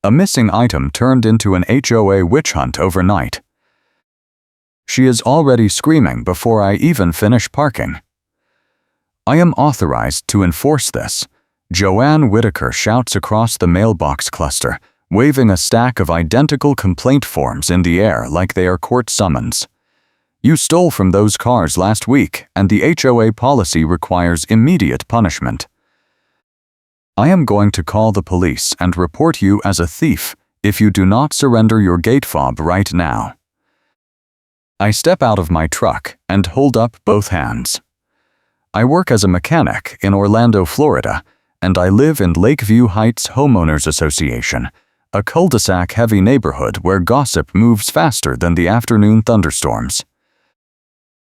A missing item turned into an HOA witch hunt overnight. She is already screaming before I even finish parking. I am authorized to enforce this, Joanne Whitaker shouts across the mailbox cluster, waving a stack of identical complaint forms in the air like they are court summons. You stole from those cars last week, and the HOA policy requires immediate punishment. I am going to call the police and report you as a thief if you do not surrender your gate fob right now. I step out of my truck and hold up both hands. I work as a mechanic in Orlando, Florida, and I live in Lakeview Heights Homeowners Association, a cul-de-sac-heavy neighborhood where gossip moves faster than the afternoon thunderstorms.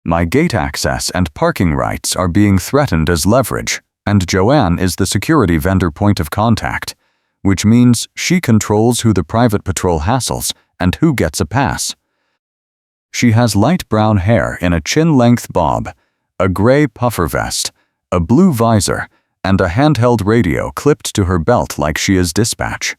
My gate access and parking rights are being threatened as leverage, and Joanne is the security vendor point of contact, which means she controls who the private patrol hassles and who gets a pass. She has light brown hair in a chin-length bob, a gray puffer vest, a blue visor, and a handheld radio clipped to her belt like she is dispatch.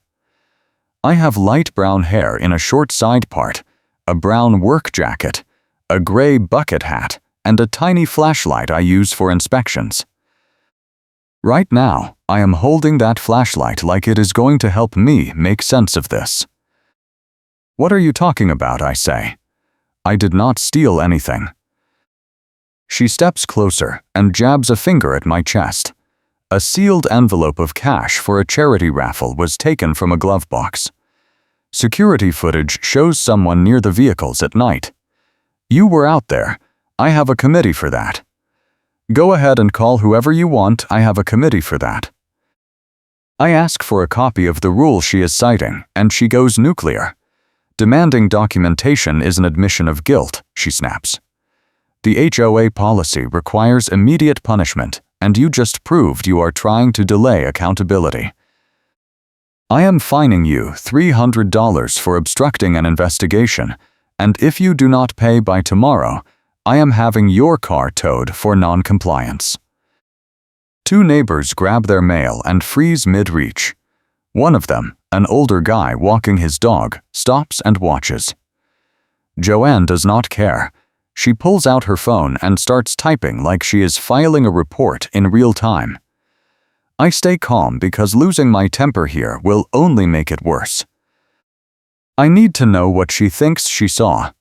I have light brown hair in a short side part, a brown work jacket, a gray bucket hat, and a tiny flashlight I use for inspections. Right now, I am holding that flashlight like it is going to help me make sense of this. What are you talking about, I say. I did not steal anything. She steps closer and jabs a finger at my chest. A sealed envelope of cash for a charity raffle was taken from a glove box. Security footage shows someone near the vehicles at night. You were out there. I have a committee for that. Go ahead and call whoever you want. I have a committee for that. I ask for a copy of the rule she is citing, and she goes nuclear. Demanding documentation is an admission of guilt, she snaps. The HOA policy requires immediate punishment, and you just proved you are trying to delay accountability. I am fining you $300 for obstructing an investigation, and if you do not pay by tomorrow, I am having your car towed for non-compliance. Two neighbors grab their mail and freeze mid-reach. One of them, an older guy walking his dog, stops and watches. Joanne does not care. She pulls out her phone and starts typing like she is filing a report in real time. I stay calm because losing my temper here will only make it worse. I need to know what she thinks she saw.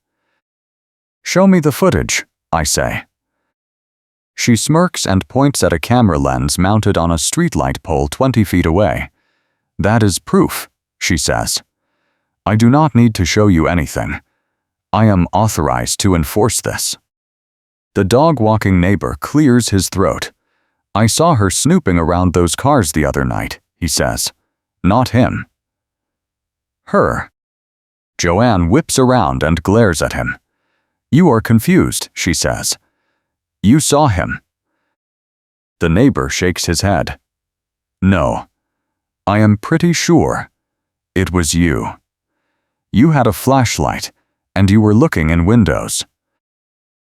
Show me the footage, I say. She smirks and points at a camera lens mounted on a streetlight pole 20 feet away. That is proof, she says. I do not need to show you anything. I am authorized to enforce this. The dog-walking neighbor clears his throat. I saw her snooping around those cars the other night, he says. Not him. Her. Joanne whips around and glares at him. You are confused, she says. You saw him. The neighbor shakes his head. No. I am pretty sure. It was you. You had a flashlight, and you were looking in windows.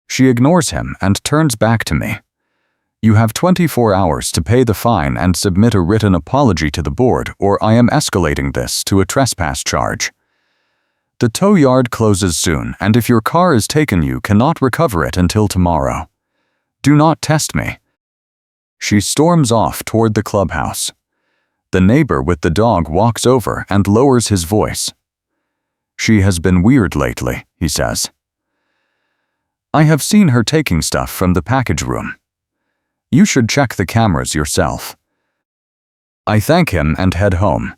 She ignores him and turns back to me. You have 24 hours to pay the fine and submit a written apology to the board, or I am escalating this to a trespass charge. The tow yard closes soon, and if your car is taken, you cannot recover it until tomorrow. Do not test me. She storms off toward the clubhouse. The neighbor with the dog walks over and lowers his voice. She has been weird lately, he says. I have seen her taking stuff from the package room. You should check the cameras yourself. I thank him and head home.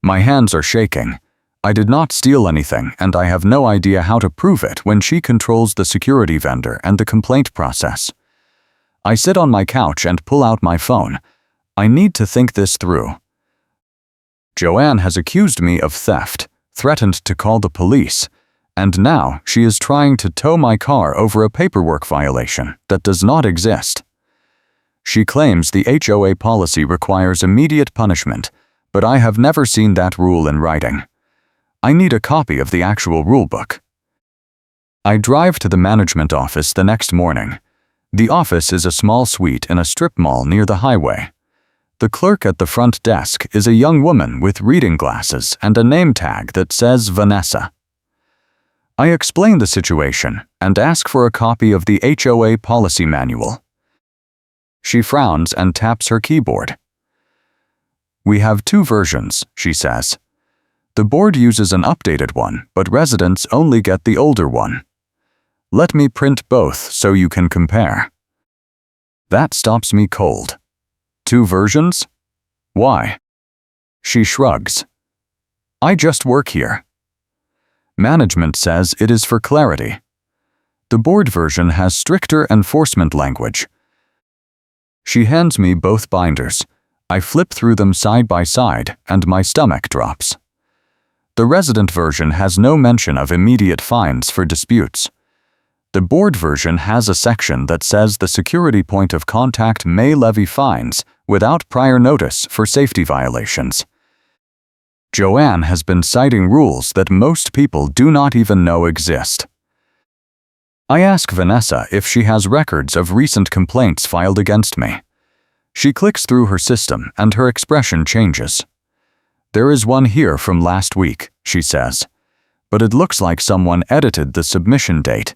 My hands are shaking. I did not steal anything, and I have no idea how to prove it when she controls the security vendor and the complaint process. I sit on my couch and pull out my phone. I need to think this through. Joanne has accused me of theft, threatened to call the police, and now she is trying to tow my car over a paperwork violation that does not exist. She claims the HOA policy requires immediate punishment, but I have never seen that rule in writing. I need a copy of the actual rulebook. I drive to the management office the next morning. The office is a small suite in a strip mall near the highway. The clerk at the front desk is a young woman with reading glasses and a name tag that says Vanessa. I explain the situation and ask for a copy of the HOA policy manual. She frowns and taps her keyboard. "We have 2 versions," she says. "The board uses an updated one, but residents only get the older one. Let me print both so you can compare." That stops me cold. 2 versions? Why? She shrugs. "I just work here. Management says it is for clarity. The board version has stricter enforcement language." She hands me both binders. I flip through them side by side, and my stomach drops. The resident version has no mention of immediate fines for disputes. The board version has a section that says the security point of contact may levy fines without prior notice for safety violations. Joanne has been citing rules that most people do not even know exist. I ask Vanessa if she has records of recent complaints filed against me. She clicks through her system and her expression changes. "There is one here from last week," she says, "but it looks like someone edited the submission date.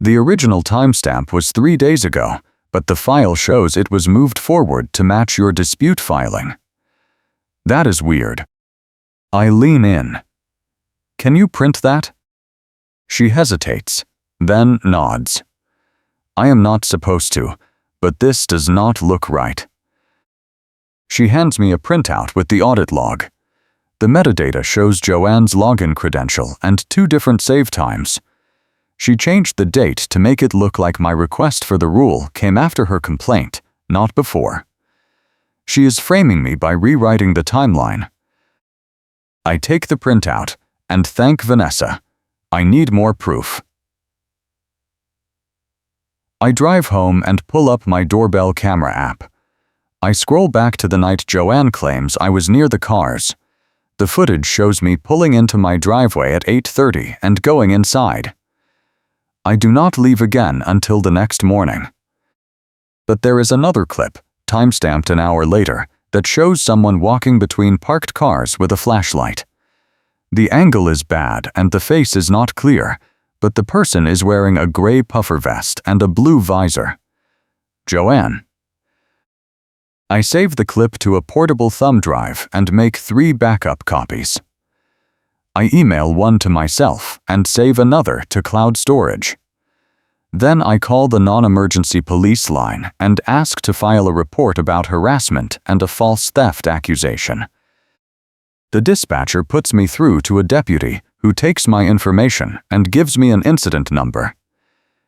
The original timestamp was 3 days ago, but the file shows it was moved forward to match your dispute filing. That is weird." I lean in. "Can you print that?" She hesitates, then nods. I am not supposed to, but this does not look right. She hands me a printout with the audit log. The metadata shows Joanne's login credential and 2 different save times. She changed the date to make it look like my request for the rule came after her complaint, not before. She is framing me by rewriting the timeline. I take the printout and thank Vanessa. I need more proof. I drive home and pull up my doorbell camera app. I scroll back to the night Joanne claims I was near the cars. The footage shows me pulling into my driveway at 8:30 and going inside. I do not leave again until the next morning. But there is another clip, timestamped an hour later, that shows someone walking between parked cars with a flashlight. The angle is bad and the face is not clear, but the person is wearing a gray puffer vest and a blue visor. Joanne. I save the clip to a portable thumb drive and make 3 backup copies. I email one to myself and save another to cloud storage. Then I call the non-emergency police line and ask to file a report about harassment and a false theft accusation. The dispatcher puts me through to a deputy who takes my information and gives me an incident number.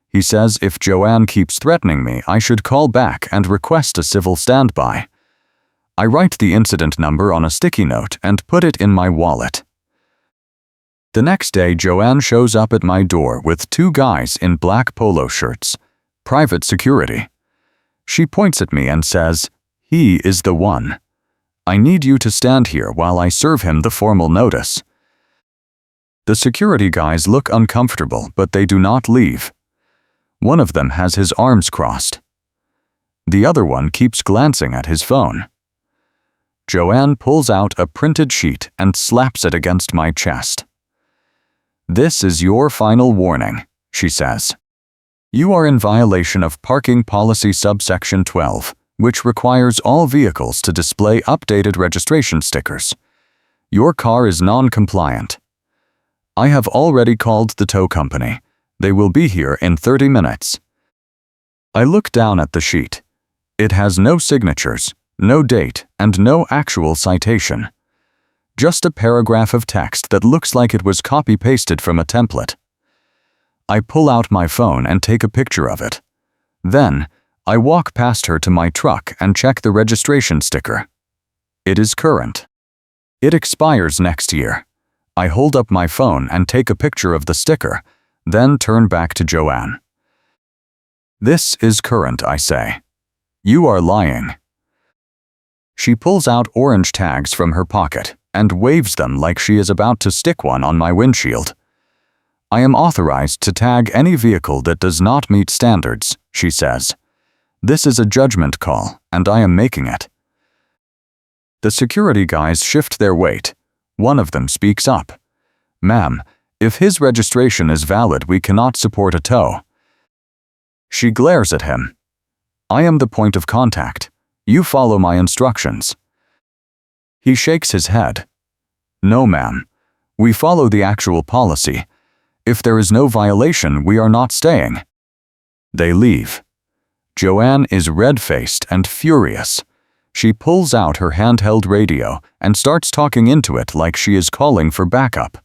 He says if Joanne keeps threatening me, I should call back and request a civil standby. I write the incident number on a sticky note and put it in my wallet. The next day, Joanne shows up at my door with 2 guys in black polo shirts, private security. She points at me and says, "He is the one. I need you to stand here while I serve him the formal notice." The security guys look uncomfortable, but they do not leave. One of them has his arms crossed. The other one keeps glancing at his phone. Joanne pulls out a printed sheet and slaps it against my chest. "This is your final warning," she says. "You are in violation of Parking Policy Subsection 12, which requires all vehicles to display updated registration stickers. Your car is non-compliant. I have already called the tow company. They will be here in 30 minutes. I look down at the sheet. It has no signatures, no date, and no actual citation. Just a paragraph of text that looks like it was copy-pasted from a template. I pull out my phone and take a picture of it. Then, I walk past her to my truck and check the registration sticker. It is current. It expires next year. I hold up my phone and take a picture of the sticker, then turn back to Joanne. "This is current," I say. "You are lying." She pulls out orange tags from her pocket and waves them like she is about to stick one on my windshield. "I am authorized to tag any vehicle that does not meet standards," she says. "This is a judgment call, and I am making it. The security guys shift their weight. One of them speaks up. "Ma'am, if his registration is valid, we cannot support a tow." She glares at him. "I am the point of contact. You follow my instructions." He shakes his head. "No, ma'am. We follow the actual policy. If there is no violation, we are not staying." They leave. Joanne is red-faced and furious. She pulls out her handheld radio and starts talking into it like she is calling for backup.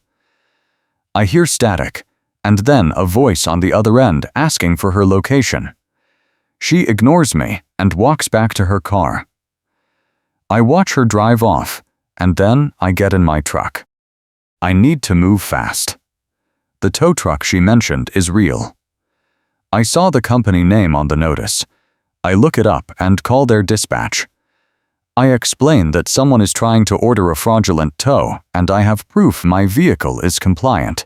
I hear static, and then a voice on the other end asking for her location. She ignores me and walks back to her car. I watch her drive off, and then I get in my truck. I need to move fast. The tow truck she mentioned is real. I saw the company name on the notice. I look it up and call their dispatch. I explain that someone is trying to order a fraudulent tow, and I have proof my vehicle is compliant.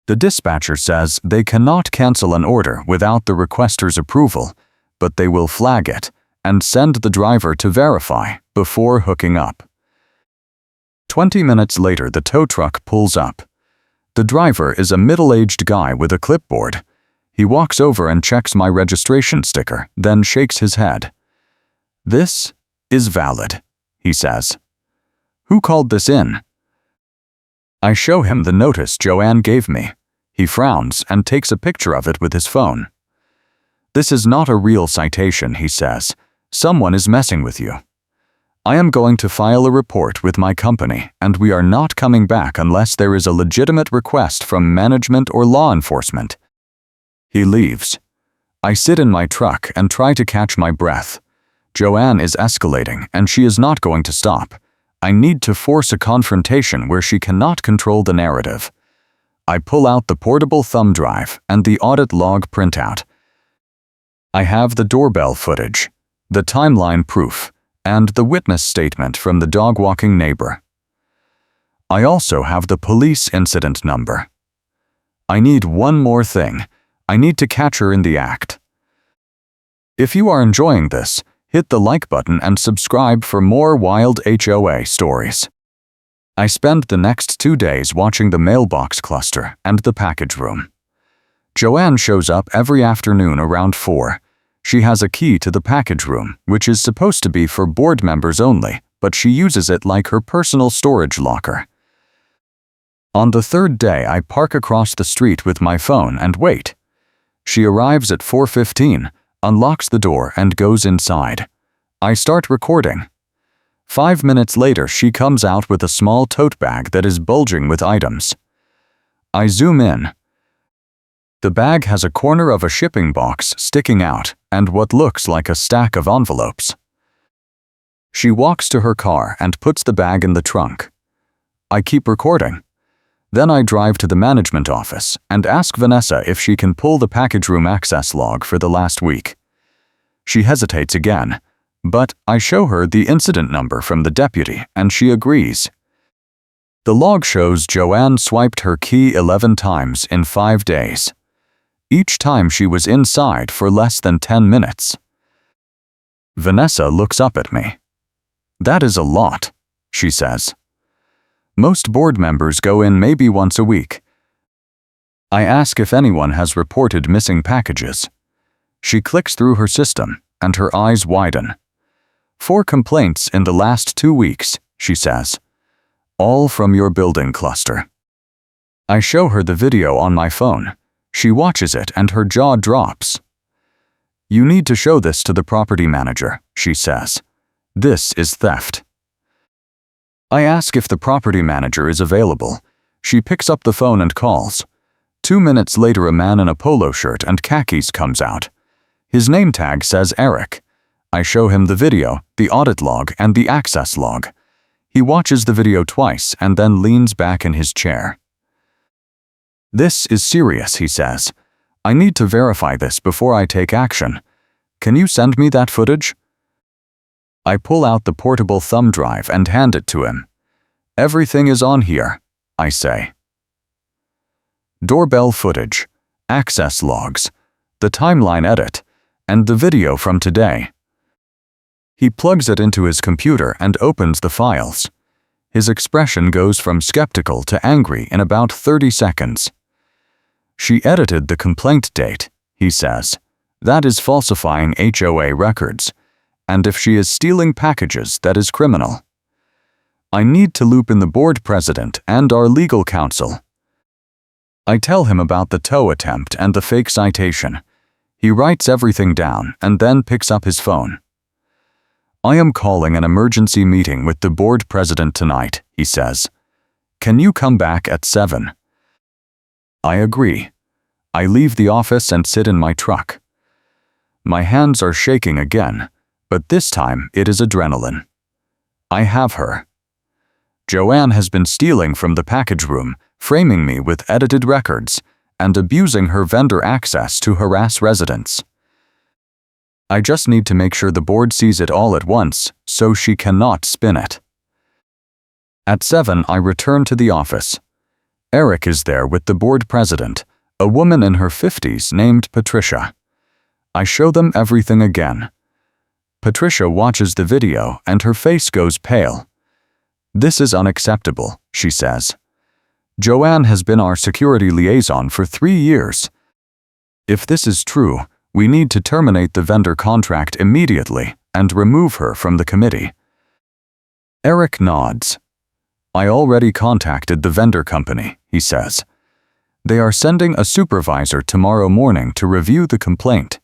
The dispatcher says they cannot cancel an order without the requester's approval, but they will flag it and send the driver to verify before hooking up. 20 minutes later, the tow truck pulls up. The driver is a middle-aged guy with a clipboard. He walks over and checks my registration sticker, then shakes his head. "This is valid," he says. "Who called this in?" I show him the notice Joanne gave me. He frowns and takes a picture of it with his phone. "This is not a real citation," he says. "Someone is messing with you. I am going to file a report with my company, and we are not coming back unless there is a legitimate request from management or law enforcement." He leaves. I sit in my truck and try to catch my breath. Joanne is escalating, and she is not going to stop. I need to force a confrontation where she cannot control the narrative. I pull out the portable thumb drive and the audit log printout. I have the doorbell footage, the timeline proof, and the witness statement from the dog-walking neighbor. I also have the police incident number. I need one more thing. I need to catch her in the act. If you are enjoying this, hit the like button and subscribe for more wild HOA stories. I spend the next 2 days watching the mailbox cluster and the package room. Joanne shows up every afternoon around 4. She has a key to the package room, which is supposed to be for board members only, but she uses it like her personal storage locker. On the 3rd day, I park across the street with my phone and wait. She arrives at 4:15, unlocks the door and goes inside. I start recording. 5 minutes later, she comes out with a small tote bag that is bulging with items. I zoom in. The bag has a corner of a shipping box sticking out and what looks like a stack of envelopes. She walks to her car and puts the bag in the trunk. I keep recording. Then I drive to the management office and ask Vanessa if she can pull the package room access log for the last week. She hesitates again, but I show her the incident number from the deputy and she agrees. The log shows Joanne swiped her key 11 times in 5 days. Each time she was inside for less than 10 minutes. Vanessa looks up at me. "That is a lot," she says. "Most board members go in maybe once a week." I ask if anyone has reported missing packages. She clicks through her system, and her eyes widen. 4 complaints in the last 2 weeks, she says. All from your building cluster. I show her the video on my phone. She watches it and her jaw drops. "You need to show this to the property manager," she says. "This is theft." I ask if the property manager is available. She picks up the phone and calls. 2 minutes later, a man in a polo shirt and khakis comes out. His name tag says Eric. I show him the video, the audit log, and the access log. He watches the video twice and then leans back in his chair. "This is serious," he says. "I need to verify this before I take action. Can you send me that footage?" I pull out the portable thumb drive and hand it to him. "Everything is on here," I say. Doorbell footage, access logs, the timeline edit, and the video from today. He plugs it into his computer and opens the files. His expression goes from skeptical to angry in about 30 seconds. "She edited the complaint date," he says. "That is falsifying HOA records. And if she is stealing packages, that is criminal." I need to loop in the board president and our legal counsel. I tell him about the tow attempt and the fake citation. He writes everything down and then picks up his phone. "I am calling an emergency meeting with the board president tonight," he says. "Can you come back at 7? I agree. I leave the office and sit in my truck. My hands are shaking again, but this time it is adrenaline. I have her. Joanne has been stealing from the package room, framing me with edited records, and abusing her vendor access to harass residents. I just need to make sure the board sees it all at once, so she cannot spin it." At 7, I return to the office. Eric is there with the board president, a woman in her 50s named Patricia. I show them everything again. Patricia watches the video and her face goes pale. "This is unacceptable," she says. "Joanne has been our security liaison for 3 years. If this is true, we need to terminate the vendor contract immediately and remove her from the committee." Eric nods. "I already contacted the vendor company," he says. "They are sending a supervisor tomorrow morning to review the complaint.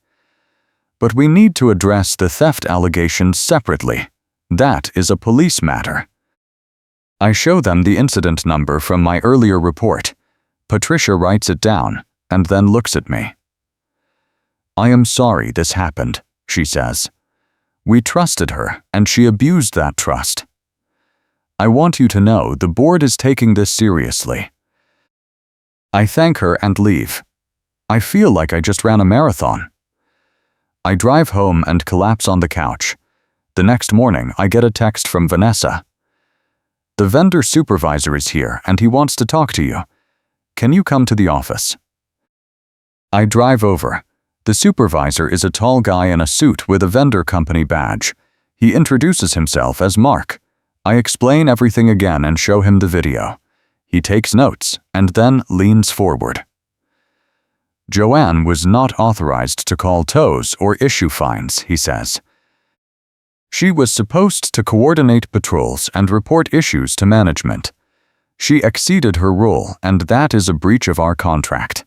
But we need to address the theft allegations separately. That is a police matter." I show them the incident number from my earlier report. Patricia writes it down and then looks at me. "I am sorry this happened," she says. "We trusted her and she abused that trust. I want you to know the board is taking this seriously." I thank her and leave. I feel like I just ran a marathon. I drive home and collapse on the couch. The next morning, I get a text from Vanessa. "The vendor supervisor is here and he wants to talk to you. Can you come to the office?" I drive over. The supervisor is a tall guy in a suit with a vendor company badge. He introduces himself as Mark. I explain everything again and show him the video. He takes notes and then leans forward. "Joanne was not authorized to call tows or issue fines," he says. "She was supposed to coordinate patrols and report issues to management. She exceeded her role, and that is a breach of our contract.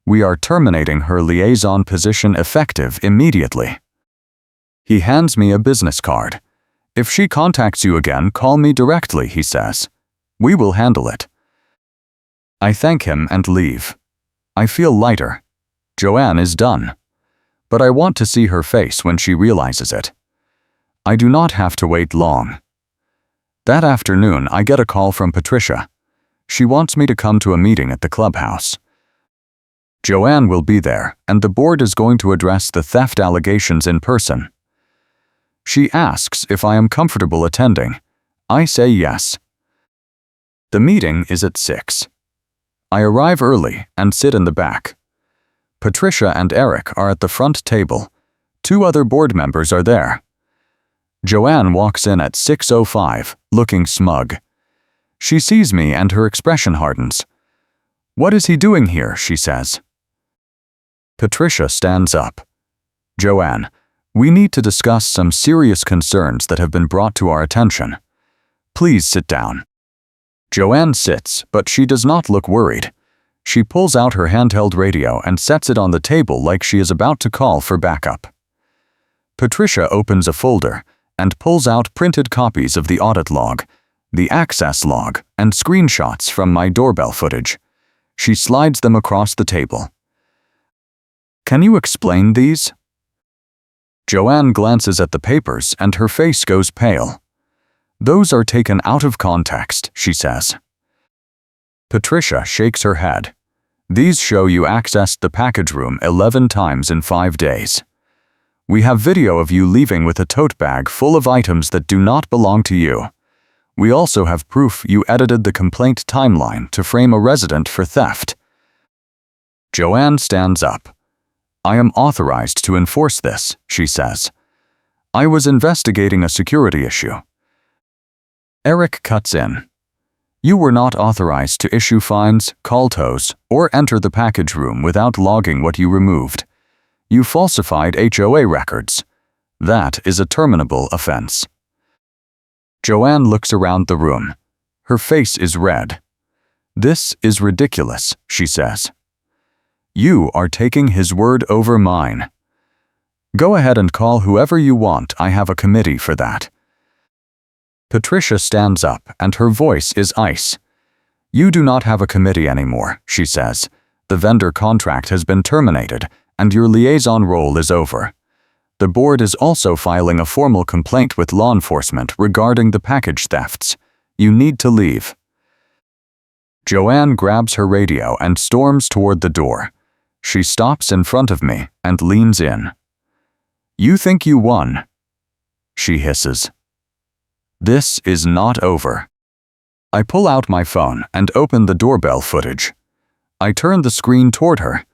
We are terminating her liaison position effective immediately." He hands me a business card. "If she contacts you again, call me directly," he says. "We will handle it." I thank him and leave. I feel lighter. Joanne is done. But I want to see her face when she realizes it. I do not have to wait long. That afternoon, I get a call from Patricia. She wants me to come to a meeting at the clubhouse. Joanne will be there, and the board is going to address the theft allegations in person. She asks if I am comfortable attending. I say yes. The meeting is at 6. I arrive early and sit in the back. Patricia and Eric are at the front table. 2 other board members are there. Joanne walks in at 6:05, looking smug. She sees me and her expression hardens. "What is he doing here?" she says. Patricia stands up. "Joanne, we need to discuss some serious concerns that have been brought to our attention. Please sit down." Joanne sits, but she does not look worried. She pulls out her handheld radio and sets it on the table like she is about to call for backup. Patricia opens a folder and pulls out printed copies of the audit log, the access log, and screenshots from my doorbell footage. She slides them across the table. "Can you explain these?" Joanne glances at the papers and her face goes pale. "Those are taken out of context," she says. Patricia shakes her head. "These show you accessed the package room 11 times in 5 days. We have video of you leaving with a tote bag full of items that do not belong to you. We also have proof you edited the complaint timeline to frame a resident for theft." Joanne stands up. "I am authorized to enforce this," she says. I was investigating a security issue. Eric cuts in. You were not authorized to issue fines, call tows, or enter the package room without logging what you removed. You falsified HOA records. That is a terminable offense. Joanne looks around the room. Her face is red. This is ridiculous, she says. You are taking his word over mine. Go ahead and call whoever you want. I have a committee for that. Patricia stands up and her voice is ice. You do not have a committee anymore, she says. The vendor contract has been terminated and your liaison role is over. The board is also filing a formal complaint with law enforcement regarding the package thefts. You need to leave. Joanne grabs her radio and storms toward the door. She stops in front of me and leans in. You think you won? She hisses. This is not over. I pull out my phone and open the doorbell footage. I turn the screen toward her.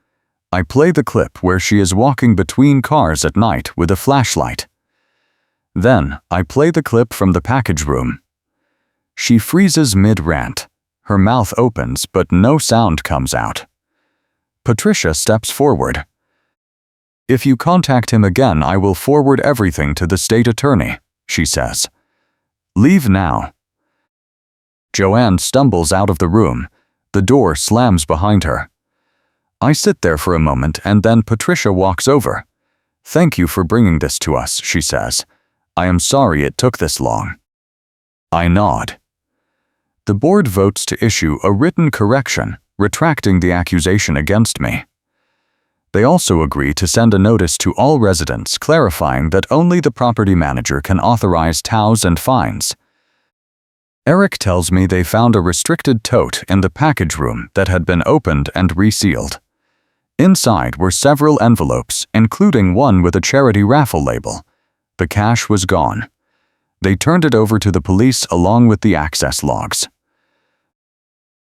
I play the clip where she is walking between cars at night with a flashlight. Then I play the clip from the package room. She freezes mid-rant. Her mouth opens but no sound comes out. Patricia steps forward. If you contact him again, I will forward everything to the state attorney, she says. Leave now. Joanne stumbles out of the room. The door slams behind her. I sit there for a moment and then Patricia walks over. Thank you for bringing this to us, she says. I am sorry it took this long. I nod. The board votes to issue a written correction, retracting the accusation against me. They also agree to send a notice to all residents clarifying that only the property manager can authorize tows and fines. Eric tells me they found a restricted tote in the package room that had been opened and resealed. Inside were several envelopes, including one with a charity raffle label. The cash was gone. They turned it over to the police along with the access logs.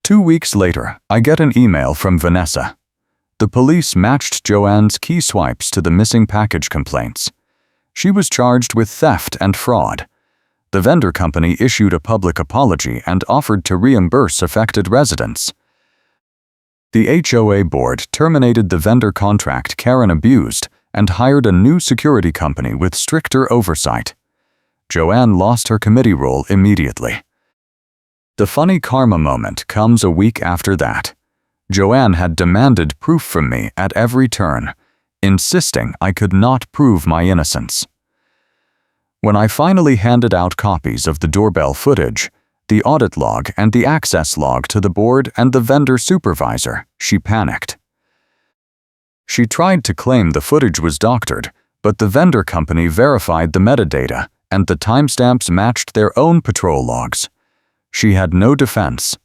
2 weeks later, I get an email from Vanessa. The police matched Joanne's key swipes to the missing package complaints. She was charged with theft and fraud. The vendor company issued a public apology and offered to reimburse affected residents. The HOA board terminated the vendor contract Karen abused and hired a new security company with stricter oversight. Joanne lost her committee role immediately. The funny karma moment comes a week after that. Joanne had demanded proof from me at every turn, insisting I could not prove my innocence. When I finally handed out copies of the doorbell footage, the audit log and the access log to the board and the vendor supervisor, she panicked. She tried to claim the footage was doctored, but the vendor company verified the metadata and the timestamps matched their own patrol logs. She had no defense.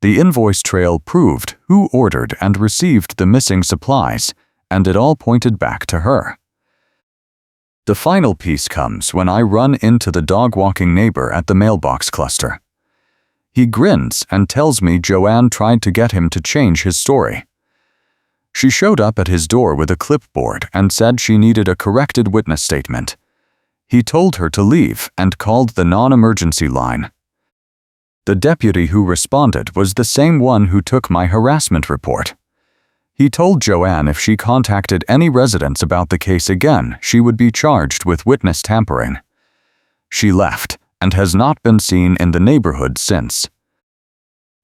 The invoice trail proved who ordered and received the missing supplies, and it all pointed back to her. The final piece comes when I run into the dog-walking neighbor at the mailbox cluster. He grins and tells me Joanne tried to get him to change his story. She showed up at his door with a clipboard and said she needed a corrected witness statement. He told her to leave and called the non-emergency line. The deputy who responded was the same one who took my harassment report. He told Joanne if she contacted any residents about the case again, she would be charged with witness tampering. She left and has not been seen in the neighborhood since.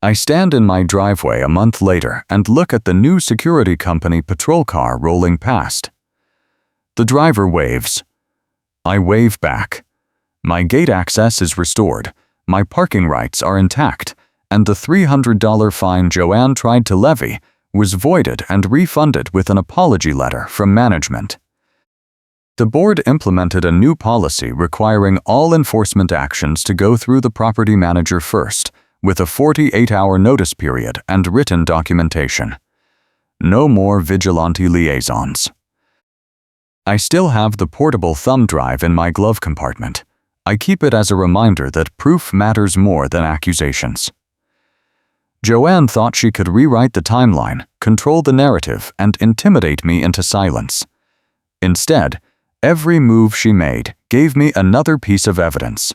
I stand in my driveway a month later and look at the new security company patrol car rolling past. The driver waves. I wave back. My gate access is restored, my parking rights are intact, and the $300 fine Joanne tried to levy was voided and refunded with an apology letter from management. The board implemented a new policy requiring all enforcement actions to go through the property manager first, with a 48-hour notice period and written documentation. No more vigilante liaisons. I still have the portable thumb drive in my glove compartment. I keep it as a reminder that proof matters more than accusations. Joanne thought she could rewrite the timeline, control the narrative, and intimidate me into silence. Instead, Every move she made gave me another piece of evidence.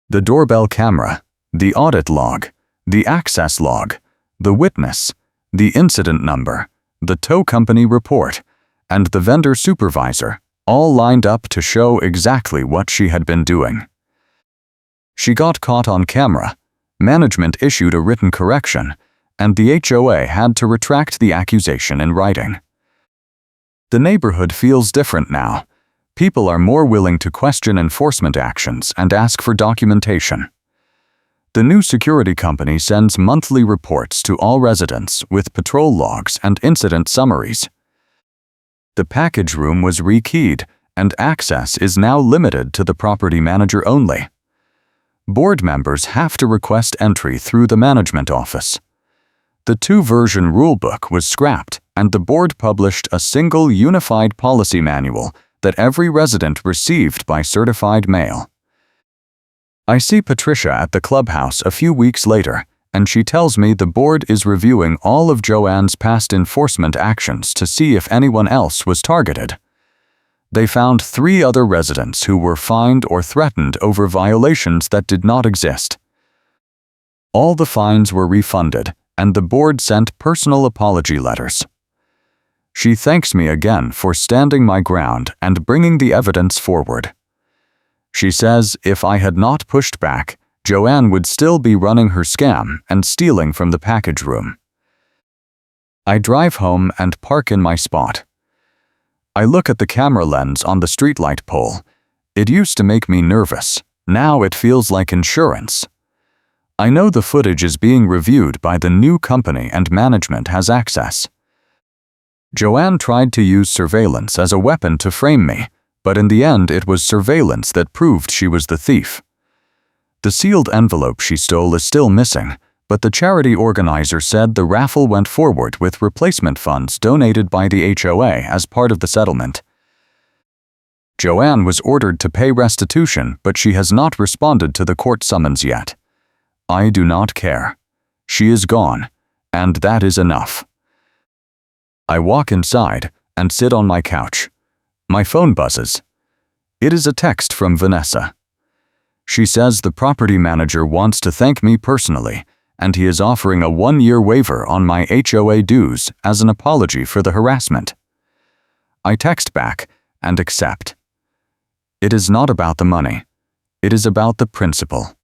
The doorbell camera, the audit log, the access log, the witness, the incident number, the tow company report, and the vendor supervisor all lined up to show exactly what she had been doing. She got caught on camera, management issued a written correction, and the HOA had to retract the accusation in writing. The neighborhood feels different now. People are more willing to question enforcement actions and ask for documentation. The new security company sends monthly reports to all residents with patrol logs and incident summaries. The package room was rekeyed, and access is now limited to the property manager only. Board members have to request entry through the management office. The two-version rulebook was scrapped, and the board published a single unified policy manual that every resident received by certified mail. I see Patricia at the clubhouse a few weeks later, and she tells me the board is reviewing all of Joanne's past enforcement actions to see if anyone else was targeted. They found 3 other residents who were fined or threatened over violations that did not exist. All the fines were refunded, and the board sent personal apology letters. She thanks me again for standing my ground and bringing the evidence forward. She says if I had not pushed back, Joanne would still be running her scam and stealing from the package room. I drive home and park in my spot. I look at the camera lens on the streetlight pole. It used to make me nervous. Now it feels like insurance. I know the footage is being reviewed by the new company and management has access. Joanne tried to use surveillance as a weapon to frame me, but in the end it was surveillance that proved she was the thief. The sealed envelope she stole is still missing, but the charity organizer said the raffle went forward with replacement funds donated by the HOA as part of the settlement. Joanne was ordered to pay restitution, but she has not responded to the court summons yet. I do not care. She is gone, and that is enough. I walk inside and sit on my couch. My phone buzzes. It is a text from Vanessa. She says the property manager wants to thank me personally, and he is offering a 1-year waiver on my HOA dues as an apology for the harassment. I text back and accept. It is not about the money. It is about the principle.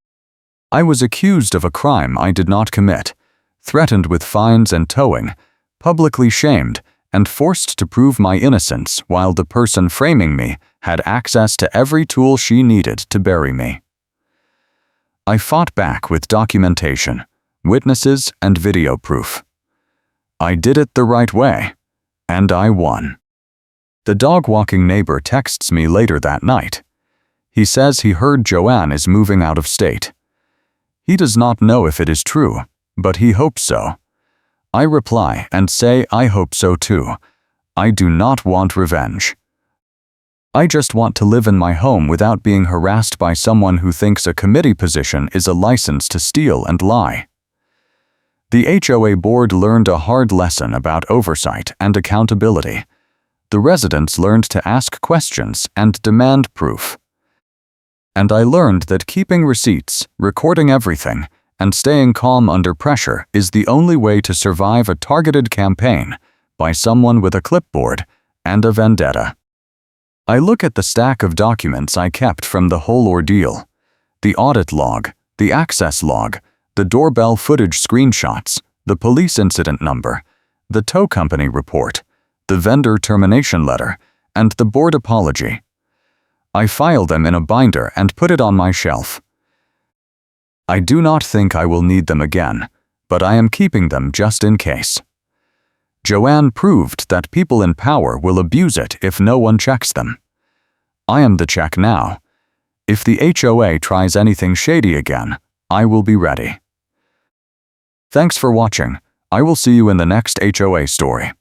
I was accused of a crime I did not commit, threatened with fines and towing, publicly shamed, and forced to prove my innocence while the person framing me had access to every tool she needed to bury me. I fought back with documentation, witnesses, and video proof. I did it the right way, and I won. The dog-walking neighbor texts me later that night. He says he heard Joanne is moving out of state. He does not know if it is true, but he hopes so. I reply and say I hope so too. I do not want revenge. I just want to live in my home without being harassed by someone who thinks a committee position is a license to steal and lie. The HOA board learned a hard lesson about oversight and accountability. The residents learned to ask questions and demand proof. And I learned that keeping receipts, recording everything, and staying calm under pressure is the only way to survive a targeted campaign by someone with a clipboard and a vendetta. I look at the stack of documents I kept from the whole ordeal. The audit log, the access log, the doorbell footage screenshots, the police incident number, the tow company report, the vendor termination letter, and the board apology. I file them in a binder and put it on my shelf. I do not think I will need them again, but I am keeping them just in case. Joanne proved that people in power will abuse it if no one checks them. I am the check now. If the HOA tries anything shady again, I will be ready. Thanks for watching. I will see you in the next HOA story.